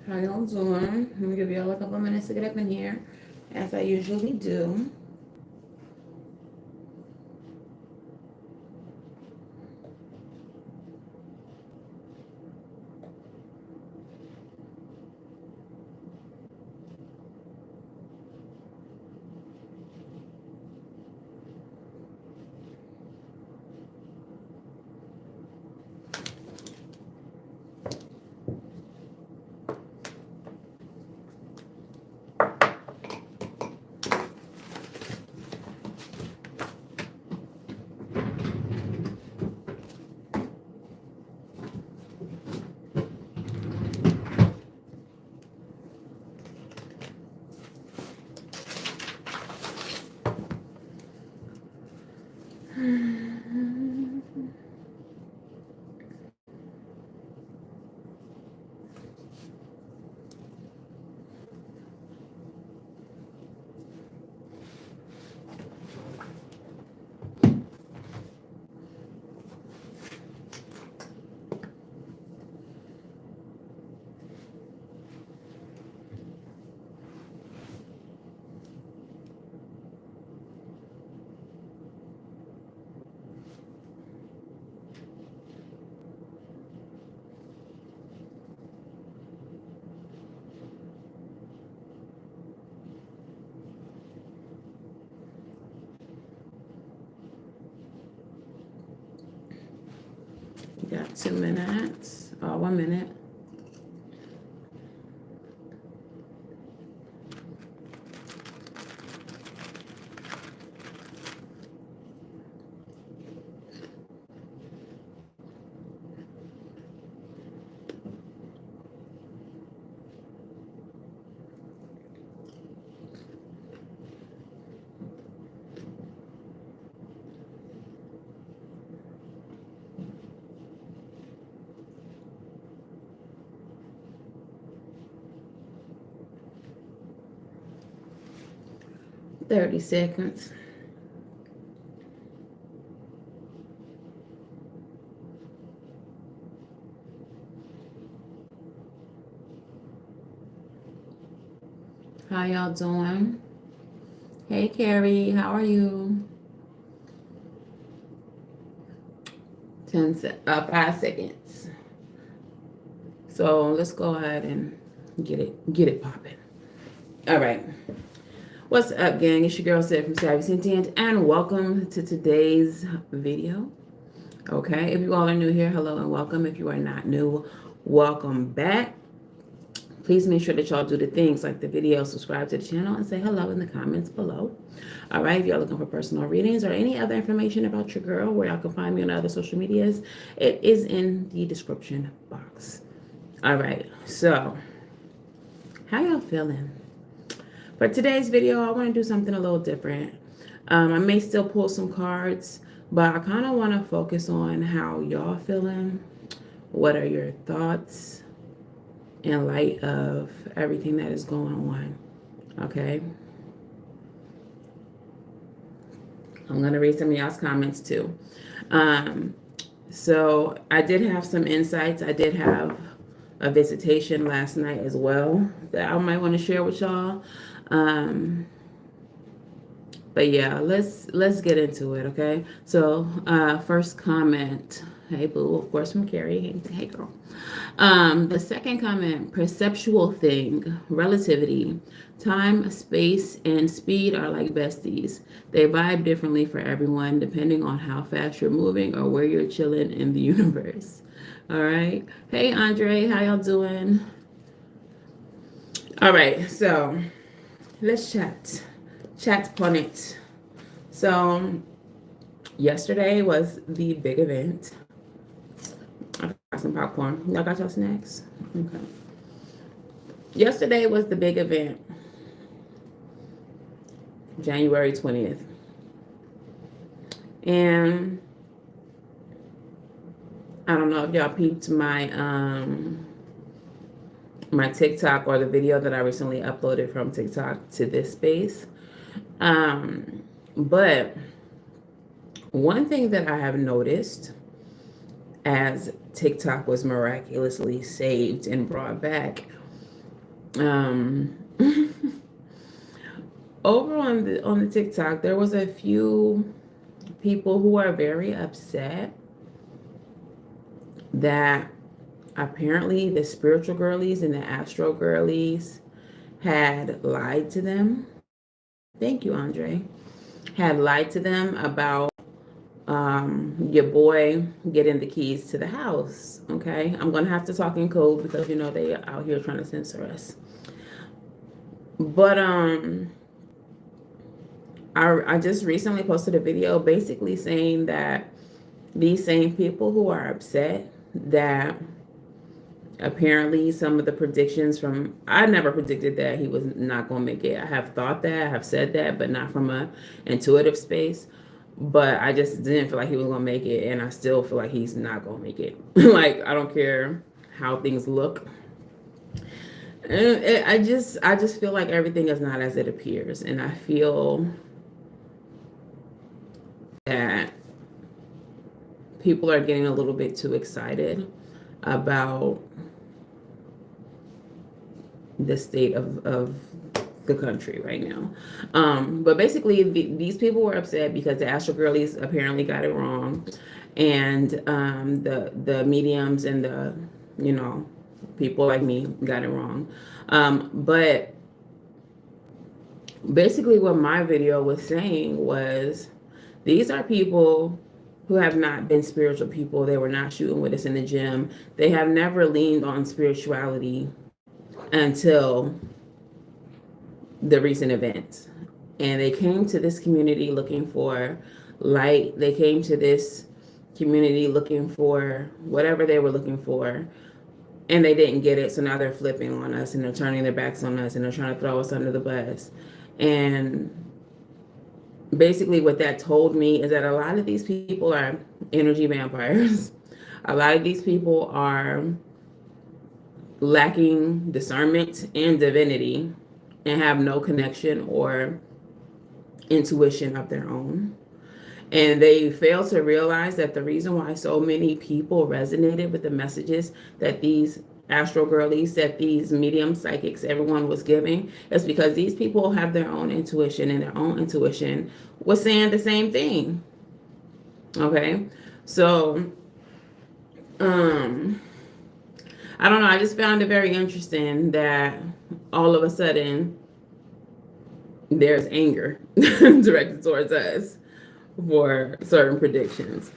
How y'all doing? Let me give y'all a couple minutes to get up in here, as I usually do. 2 minutes. 1 minute. $30. How y'all doing? Hey, Carrie, how are you? 5 seconds. So let's go ahead and get it popping. All right. What's up, gang? It's your girl Savy from Savy Sentient, and welcome to today's video. Okay, if you all are new here, hello and welcome. If you are not new, welcome back. Please make sure that y'all do the things like the video, subscribe to the channel, and say hello in the comments below. All right, if y'all looking for personal readings or any other information about your girl, where y'all can find me on other social medias, it is in the description box. All right, so how y'all feeling? For today's video, I want to do something a little different. I may still pull some cards, but I kind of want to focus on how y'all feeling. What are your thoughts in light of everything that is going on? Okay. I'm going to read some of y'all's comments too. So I did have some insights. I did have a visitation last night as well that I might want to share with y'all. But yeah, let's get into it, okay? So first comment, hey boo, of course from Carrie. Hey girl. The second comment, perceptual thing, relativity. Time, space, and speed are like besties. They vibe differently for everyone depending on how fast you're moving or where you're chilling in the universe. All right. Hey Andre, how y'all doing? All right, so let's chat upon it. So yesterday was the big event. I got some popcorn. Y'all got your snacks? Okay. Yesterday was the big event. January 20th. And I don't know if y'all peeped my my TikTok or the video that I recently uploaded from TikTok to this space. But one thing that I have noticed as TikTok was miraculously saved and brought back Um, over on the TikTok, there was a few people who are very upset that apparently the spiritual girlies and the astro girlies had lied to them. Thank you, Andre. Had lied to them about your boy getting the keys to the house. Okay, I'm gonna have to talk in code because you know they out here trying to censor us. But I just recently posted a video basically saying that these same people who are upset that apparently some of the predictions from, I never predicted that he was not going to make it. I have thought that, I have said that, but not from a intuitive space. But I just didn't feel like he was going to make it, and I still feel like he's not going to make it. Like, I don't care how things look. And I just feel like everything is not as it appears, and I feel that people are getting a little bit too excited about the state of the country right now. But basically, these people were upset because the Astro Girlies apparently got it wrong, and the mediums and the people like me got it wrong. But basically, what my video was saying was, these are people who have not been spiritual people. They were not shooting with us in the gym. They have never leaned on spirituality until the recent events. And they came to this community looking for light. They came to this community looking for whatever they were looking for, and they didn't get it. So now they're flipping on us, and they're turning their backs on us, and they're trying to throw us under the bus. And basically what that told me is that a lot of these people are energy vampires. A lot of these people are lacking discernment and divinity and have no connection or intuition of their own. And they fail to realize that the reason why so many people resonated with the messages that these astro girlies, that these medium psychics, everyone was giving, is because these people have their own intuition, and their own intuition was saying the same thing. Okay, so I don't know, I just found it very interesting that all of a sudden there's anger directed towards us for certain predictions.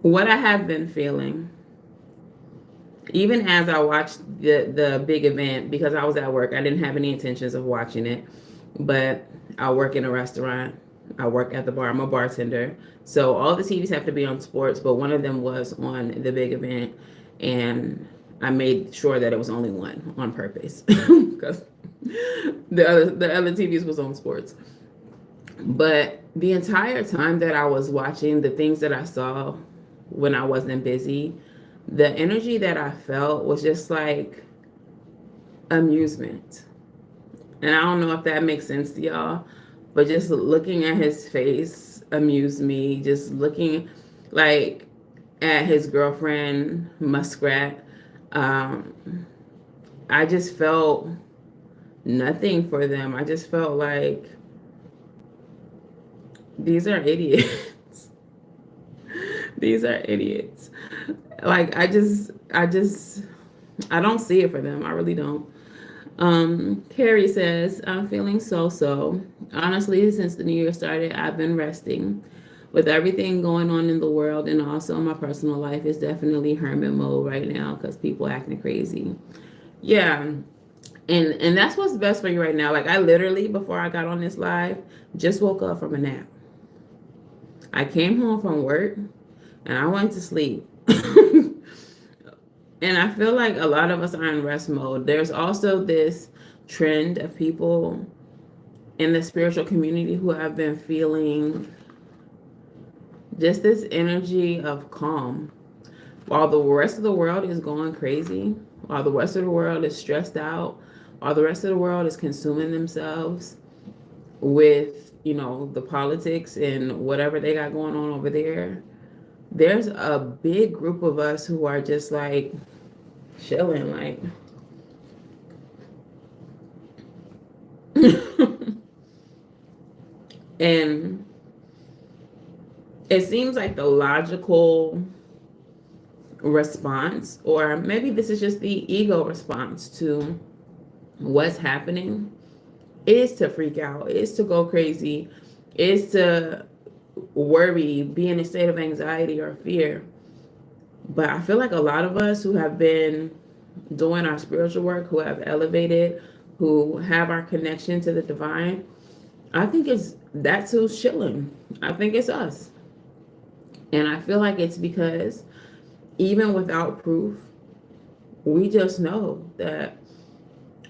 What I have been feeling, even as I watched the big event, because I was at work, I didn't have any intentions of watching it, but I work in a restaurant. I work at the bar. I'm a bartender. So all the TVs have to be on sports, but one of them was on the big event, and I made sure that it was only one on purpose because the other TVs was on sports. But the entire time that I was watching, the things that I saw when I wasn't busy, the energy that I felt was just like amusement. And I don't know if that makes sense to y'all, but just looking at his face amused me. Just looking like at his girlfriend Muskrat, I just felt nothing for them. I just felt like these are idiots. These are idiots. Like I don't see it for them. I really don't. Carrie says, I'm feeling so. Honestly, since the new year started, I've been resting. With everything going on in the world and also my personal life, is definitely hermit mode right now because people acting crazy. Yeah. And that's what's best for you right now. Like I literally, before I got on this live, just woke up from a nap. I came home from work and I went to sleep. And I feel like a lot of us are in rest mode. There's also this trend of people in the spiritual community who have been feeling just this energy of calm. While the rest of the world is going crazy, while the rest of the world is stressed out, while the rest of the world is consuming themselves with, the politics and whatever they got going on over there, there's a big group of us who are just like chilling, like. And it seems like the logical response, or maybe this is just the ego response to what's happening, is to freak out, is to go crazy, is to worry, be in a state of anxiety or fear. But I feel like a lot of us who have been doing our spiritual work, who have elevated, who have our connection to the divine, I think it's that's who's chilling. I think it's us. And I feel like it's because even without proof, we just know that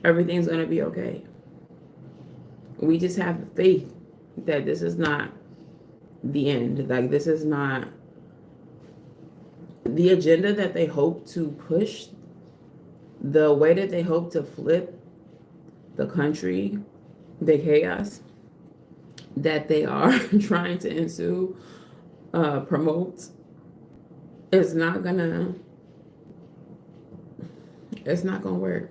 everything's going to be okay. We just have the faith that this is not the end. Like, this is not the agenda that they hope to push, the way that they hope to flip the country, the chaos that they are trying to ensue, promote, it's not gonna work.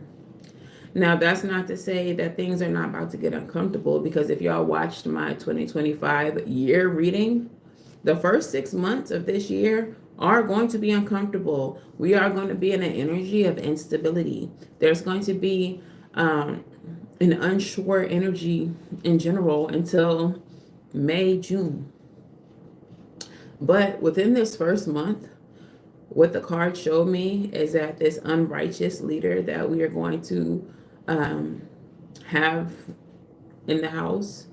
Now, that's not to say that things are not about to get uncomfortable, because if y'all watched my 2025 year reading, the first 6 months of this year are going to be uncomfortable. We are going to be in an energy of instability. There's going to be an unsure energy in general until May, June. But within this first month, what the card showed me is that this unrighteous leader that we are going to have in the house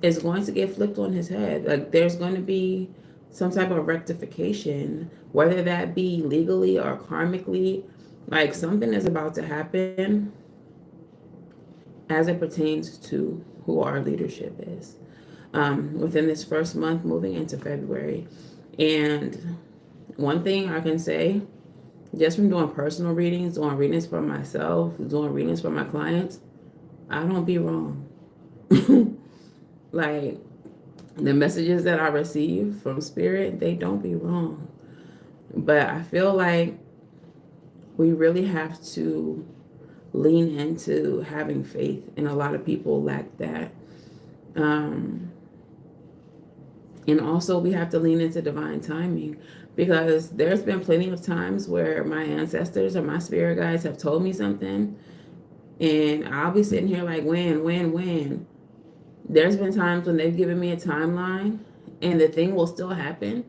is going to get flipped on his head. Like, there's going to be some type of rectification, whether that be legally or karmically. Like, something is about to happen as it pertains to who our leadership is within this first month moving into February. And one thing I can say, just from doing personal readings, doing readings for myself, doing readings for my clients, I don't be wrong. Like, the messages that I receive from Spirit, they don't be wrong. But I feel like we really have to lean into having faith, and a lot of people lack that. And also, we have to lean into divine timing, because there's been plenty of times where my ancestors or my spirit guides have told me something, and I'll be sitting here like, when? There's been times when they've given me a timeline, and the thing will still happen,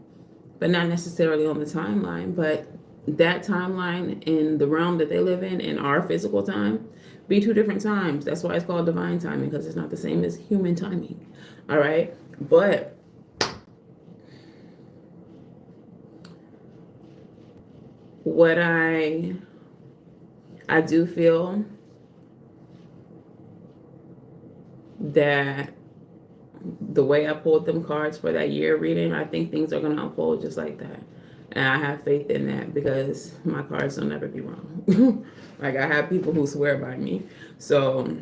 but not necessarily on the timeline. But that timeline in the realm that they live in our physical time, be two different times. That's why it's called divine timing, because it's not the same as human timing. All right. But what I do feel that the way I pulled them cards for that year reading, I think things are going to unfold just like that. And I have faith in that, because my cards will never be wrong. Like, I have people who swear by me. So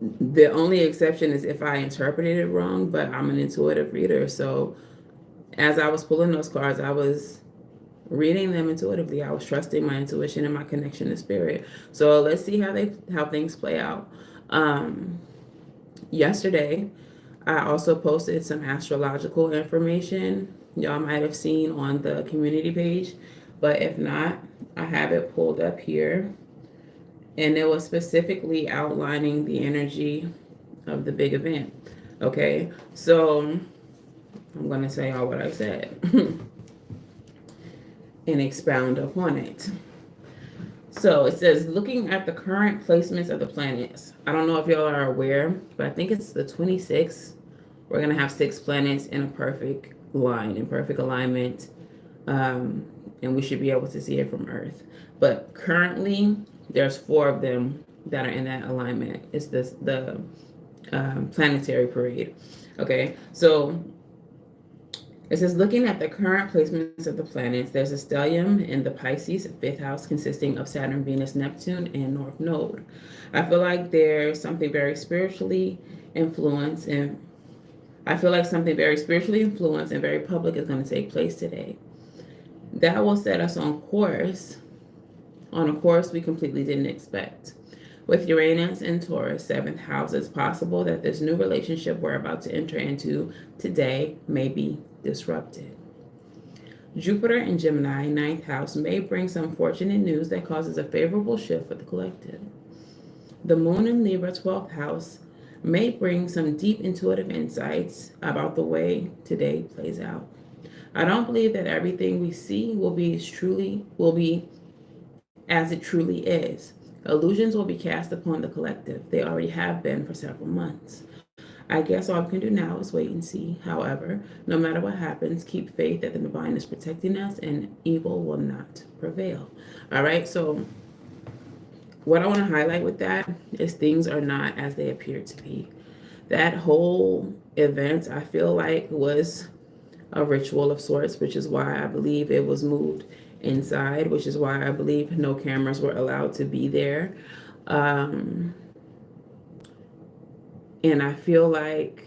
the only exception is if I interpreted it wrong, but I'm an intuitive reader. So as I was pulling those cards, I was reading them intuitively. I was trusting my intuition and my connection to spirit. So let's see how things play out. Yesterday, I also posted some astrological information y'all might have seen on the community page, but if not, I have it pulled up here, and it was specifically outlining the energy of the big event. Okay, so I'm going to tell y'all what I said and expound upon it. So it says, looking at the current placements of the planets. I don't know if y'all are aware, but I think it's the 26th. We're going to have 6 planets in a perfect line, in perfect alignment. And we should be able to see it from Earth. But currently, there's 4 of them that are in that alignment. It's the planetary parade. Okay, so it says, looking at the current placements of the planets, there's a stellium in the Pisces 5th house, consisting of Saturn, Venus, Neptune, and North Node. I feel like there's something very spiritually influenced, and very public is going to take place today. That will set us on course on a course we completely didn't expect. With Uranus and Taurus, seventh house, it's possible that this new relationship we're about to enter into today may be disrupted. Jupiter in Gemini, ninth house, may bring some fortunate news that causes a favorable shift for the collective. The moon in Libra, 12th house, may bring some deep intuitive insights about the way today plays out. I don't believe that everything we see will be as it truly is. Illusions will be cast upon the collective. They already have been for several months. I guess all we can do now is wait and see. However, no matter what happens, keep faith that the divine is protecting us and evil will not prevail. All right, so what I want to highlight with that is things are not as they appear to be. That whole event, I feel like, was a ritual of sorts, which is why I believe it was moved inside, which is why I believe no cameras were allowed to be there. And I feel like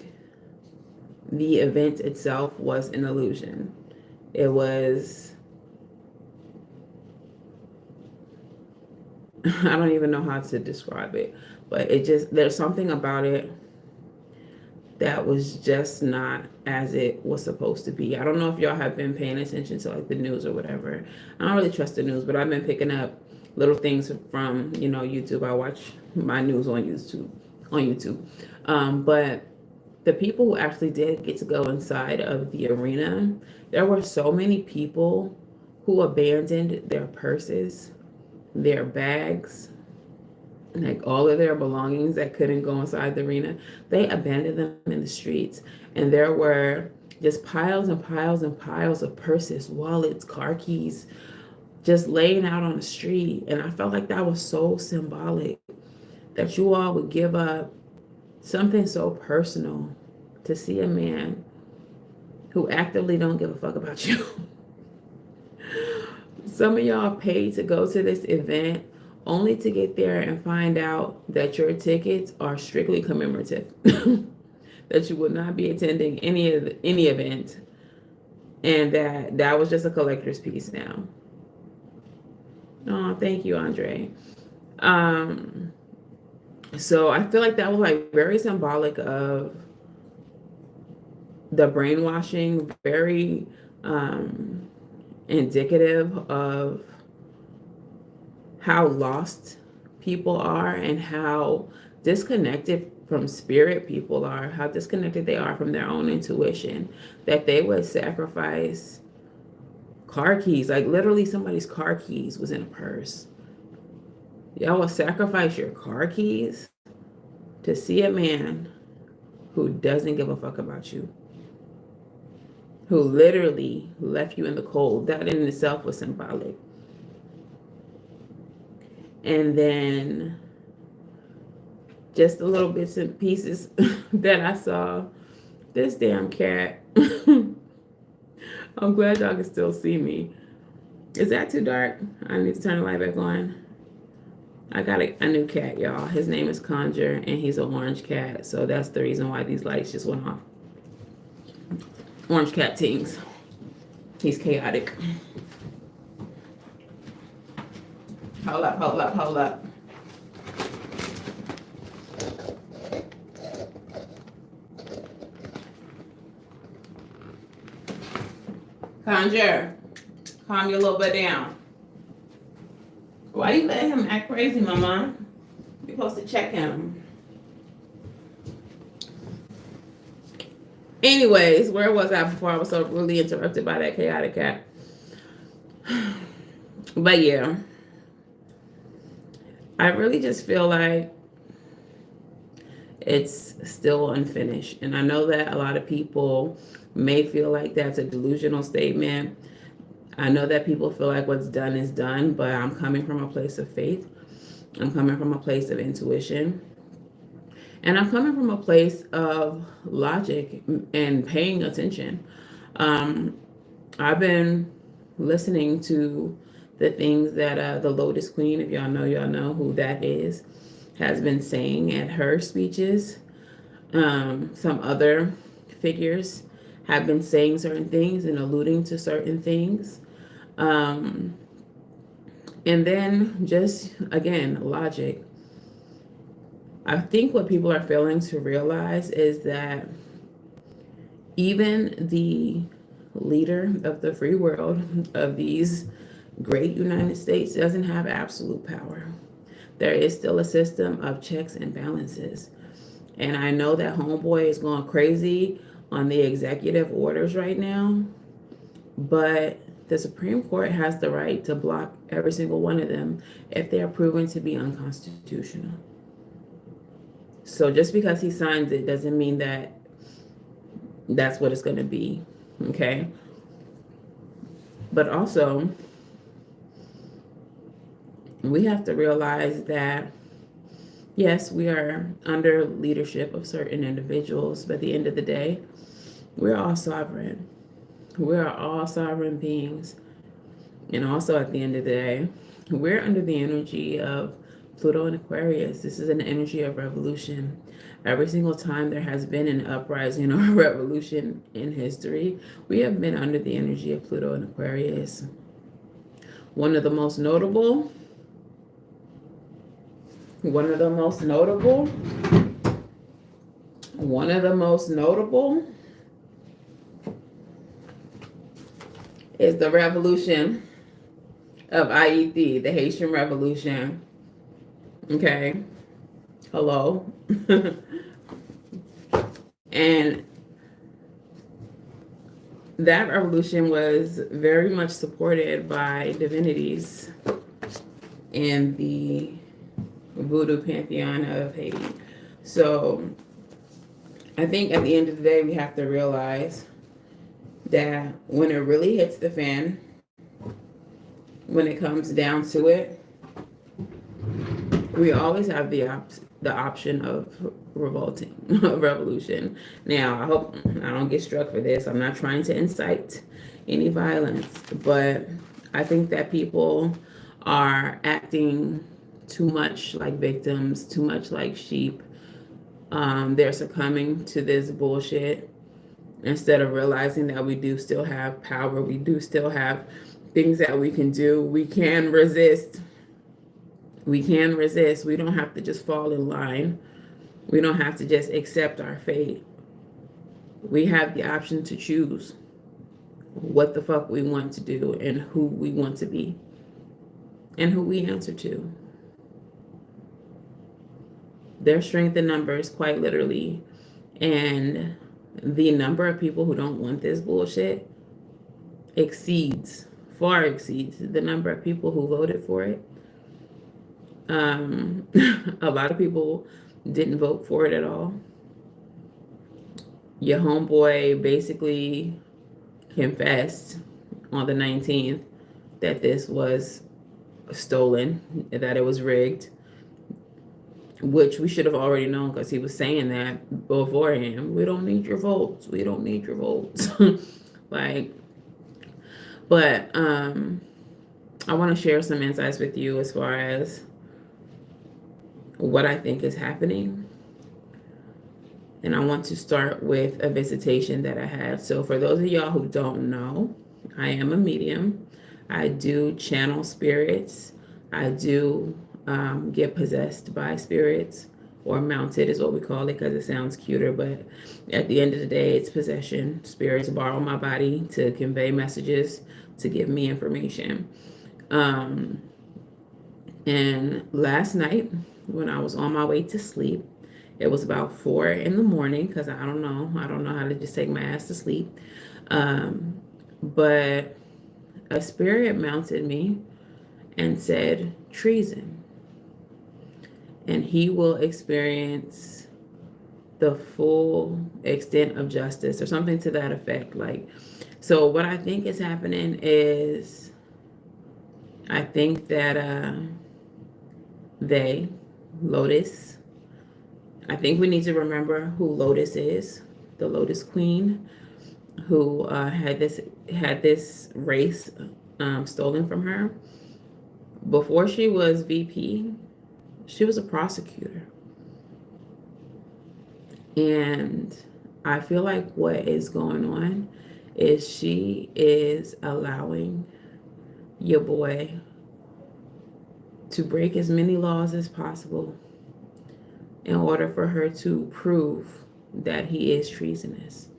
the event itself was an illusion. It was, I don't even know how to describe it, but there's something about it that was just not as it was supposed to be. I don't know if y'all have been paying attention to like the news or whatever. I don't really trust the news, but I've been picking up little things from, YouTube. I watch my news on YouTube. But the people who actually did get to go inside of the arena, there were so many people who abandoned their purses, their bags, like all of their belongings that couldn't go inside the arena. They abandoned them in the streets. And there were just piles and piles and piles of purses, wallets, car keys, just laying out on the street. And I felt like that was so symbolic that you all would give up something so personal to see a man who actively don't give a fuck about you. Some of y'all paid to go to this event only to get there and find out that your tickets are strictly commemorative, that you will not be attending any event, and that was just a collector's piece now. Oh, thank you, Andre. So I feel like that was like very symbolic of the brainwashing, very indicative of how lost people are and how disconnected from spirit people are, how disconnected they are from their own intuition, that they would sacrifice car keys, like literally somebody's car keys was in a purse. Y'all would sacrifice your car keys to see a man who doesn't give a fuck about you, who literally left you in the cold. That in itself was symbolic. And then just the little bits and pieces that I saw. This damn cat. I'm glad y'all can still see me. Is that too dark? I need to turn the light back on. I got a new cat, y'all. His name is Conjure, and he's an orange cat. So that's the reason why these lights just went off. Orange cat tings. He's chaotic. Hold up, hold up, hold up. Conjure, calm your little butt down. Why you let him act crazy, Mama? You're supposed to check him. Anyways, where was I before I was so really interrupted by that chaotic cat? But yeah, I really just feel like it's still unfinished. And I know that a lot of people may feel like that's a delusional statement. I know that people feel like what's done is done, but I'm coming from a place of faith. I'm coming from a place of intuition. And I'm coming from a place of logic and paying attention. I've been listening to the things that the Lotus Queen, if y'all know who that is, has been saying at her speeches. Some other figures have been saying certain things and alluding to certain things. And then just, again, logic. I think what people are failing to realize is that even the leader of the free world, of these great United States, doesn't have absolute power. There is still a system of checks and balances. And I know that homeboy is going crazy on the executive orders right now, but the Supreme Court has the right to block every single one of them if they are proven to be unconstitutional. So just because he signs it doesn't mean that that's what it's going to be. Okay. But also, we have to realize that, yes, we are under leadership of certain individuals, but at the end of the day, we're all sovereign. We are all sovereign beings. And also at the end of the day, we're under the energy of Pluto and Aquarius. This is an energy of revolution. Every single time there has been an uprising or a revolution in history, we have been under the energy of Pluto and Aquarius. One of the most notable is the revolution of IET, the Haitian Revolution. Okay. Hello. And that revolution was very much supported by divinities in the voodoo pantheon of Haiti. So I think at the end of the day, we have to realize that when it really hits the fan, when it comes down to it, we always have the option of revolting, revolution. Now, I hope I don't get struck for this. I'm not trying to incite any violence, but I think that people are acting too much like victims, too much like sheep. They're succumbing to this bullshit instead of realizing that we do still have power. We do still have things that we can do. We can resist. We can resist. We don't have to just fall in line. We don't have to just accept our fate. We have the option to choose what the fuck we want to do and who we want to be and who we answer to. There's strength in numbers, quite literally. And the number of people who don't want this bullshit far exceeds the number of people who voted for it. A lot of people didn't vote for it at all. Your homeboy basically confessed on the 19th that this was stolen, that it was rigged, which we should have already known because he was saying that beforehand. We don't need your votes. We don't need your votes. But I want to share some insights with you as far as what I think is happening. And I want to start with a visitation that I had. So for those of y'all who don't know, I am a medium. I do channel spirits. I do get possessed by spirits, or mounted is what we call it because it sounds cuter. But at the end of the day, it's possession. Spirits borrow my body to convey messages, to give me information. And last night, when I was on my way to sleep, it was about 4 in the morning because I don't know how to just take my ass to sleep. But a spirit mounted me and said, treason. And he will experience the full extent of justice or something to that effect. So what I think is happening is I think that Lotus, I think we need to remember who Lotus is, the Lotus Queen, who had this race stolen from her. Before she was VP, she was a prosecutor. And I feel like what is going on is she is allowing your boy to break as many laws as possible in order for her to prove that he is treasonous.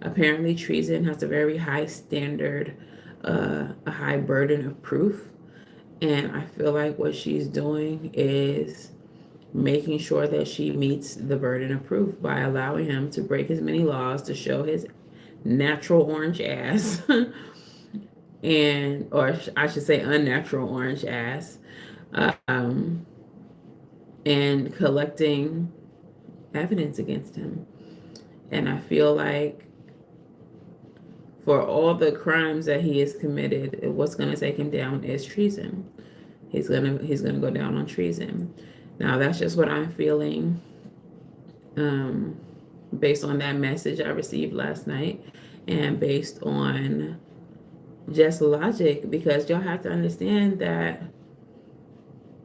Apparently, treason has a very high standard, a high burden of proof. And I feel like what she's doing is making sure that she meets the burden of proof by allowing him to break as many laws to show his natural orange ass and, or I should say unnatural orange ass, um, and collecting evidence against him. And I feel like for all the crimes that he has committed, what's going to take him down is treason. He's gonna go down on treason. Now that's just what I'm feeling, based on that message I received last night, and based on just logic, because y'all have to understand that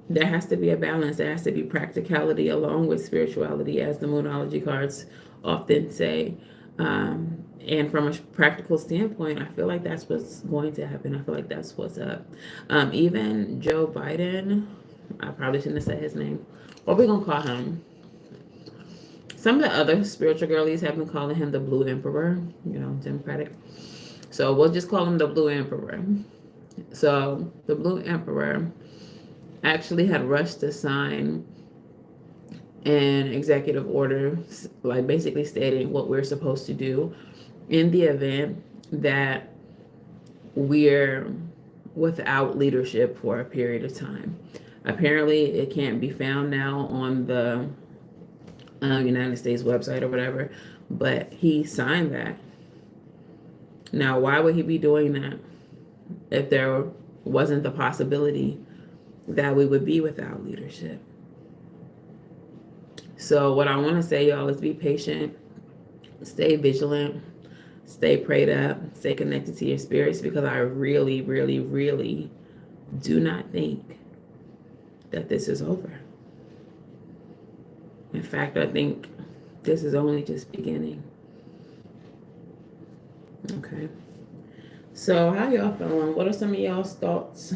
there has to be a balance. There has to be practicality along with spirituality, as the Moonology cards often say. And from a practical standpoint, I feel like that's what's going to happen. I feel like that's what's up. Even Joe Biden, I probably shouldn't have said his name. What are we going to call him? Some of the other spiritual girlies have been calling him the Blue Emperor, Democratic. So we'll just call him the Blue Emperor. So the Blue Emperor actually had rushed to sign an executive order, like basically stating what we're supposed to do in the event that we're without leadership for a period of time. Apparently, it can't be found now on the United States website or whatever, but he signed that. Now, why would he be doing that if there wasn't the possibility that we would be without leadership? So what I want to say, y'all, is be patient, stay vigilant, stay prayed up, stay connected to your spirits, because I really, really, really do not think that this is over. In fact, I think this is only just beginning. Okay. So how y'all feeling? What are some of y'all's thoughts,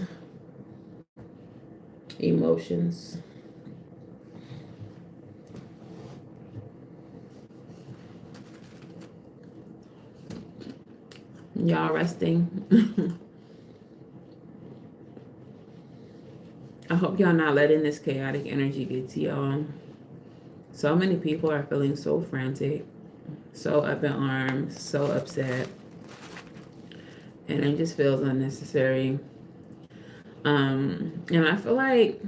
emotions? Y'all resting? I hope y'all not letting this chaotic energy get to y'all. So many people are feeling so frantic, so up in arms, so upset. And it just feels unnecessary. And I feel like,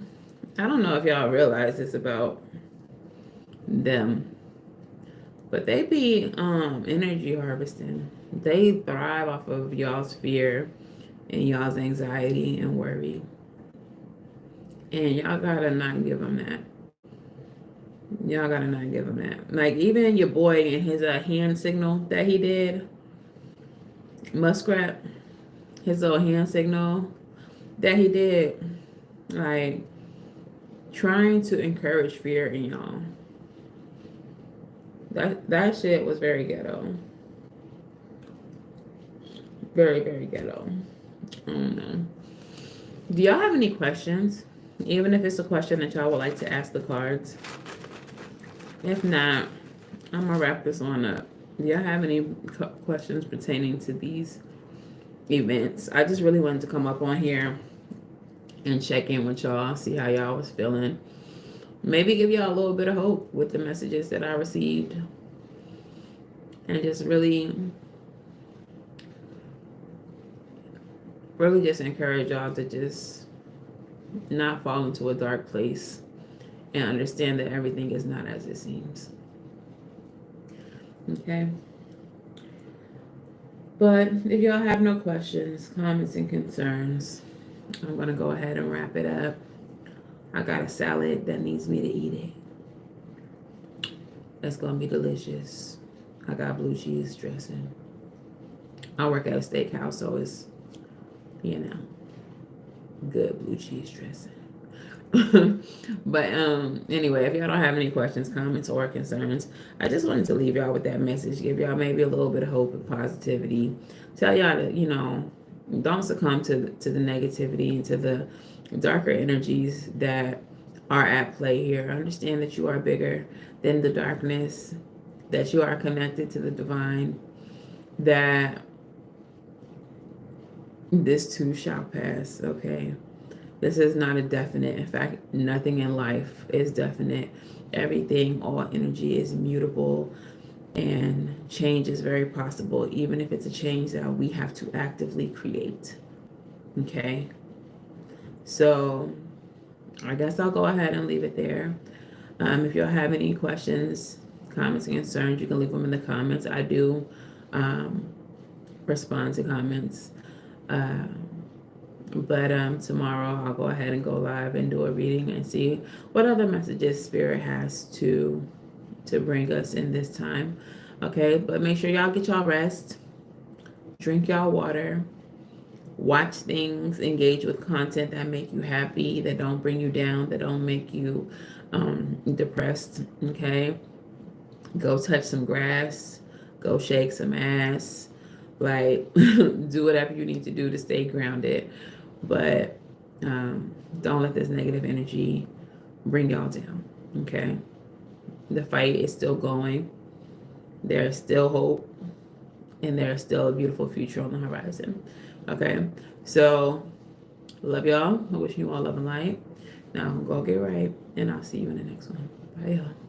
I don't know if y'all realize this about them, but they be energy harvesting. They thrive off of y'all's fear and y'all's anxiety and worry. And y'all gotta not give them that. Y'all gotta not give them that. Like, even your boy and his hand signal that he did, Muskrat, his little hand signal that he did, like, trying to encourage fear in y'all. That shit was very ghetto. Very, very ghetto. I don't know. Do y'all have any questions? Even if it's a question that y'all would like to ask the cards. If not, I'm gonna wrap this one up. Do y'all have any questions pertaining to these events? I just really wanted to come up on here and check in with y'all, see how y'all was feeling. Maybe give y'all a little bit of hope with the messages that I received. And just really just encourage y'all to just not fall into a dark place and understand that everything is not as it seems. Okay? But if y'all have no questions, comments, and concerns, I'm going to go ahead and wrap it up. I got a salad that needs me to eat it. That's going to be delicious. I got blue cheese dressing. I work at a steakhouse, so it's, good blue cheese dressing. But anyway, if y'all don't have any questions, comments, or concerns, I just wanted to leave y'all with that message, give y'all maybe a little bit of hope and positivity, tell y'all that Don't succumb to the negativity and to the darker energies that are at play here. Understand that you are bigger than the darkness, that you are connected to the divine, that this too shall pass, okay? This is not a definite. In fact, nothing in life is definite. Everything, all energy is mutable, and change is very possible, even if it's a change that we have to actively create, okay? So I guess I'll go ahead and leave it there. If y'all have any questions, comments, and concerns, you can leave them in the comments. I do respond to comments. But tomorrow I'll go ahead and go live and do a reading and see what other messages Spirit has to bring us in this time. Okay, but make sure y'all get y'all rest, drink y'all water, watch things, engage with content that make you happy, that don't bring you down, that don't make you depressed. Okay, go touch some grass, go shake some ass, like do whatever you need to do to stay grounded, but don't let this negative energy bring y'all down. Okay, the fight is still going. There's still hope, and there's still a beautiful future on the horizon. Okay, so love y'all. I wish you all love and light. Now go get right, and I'll see you in the next one. Bye, y'all.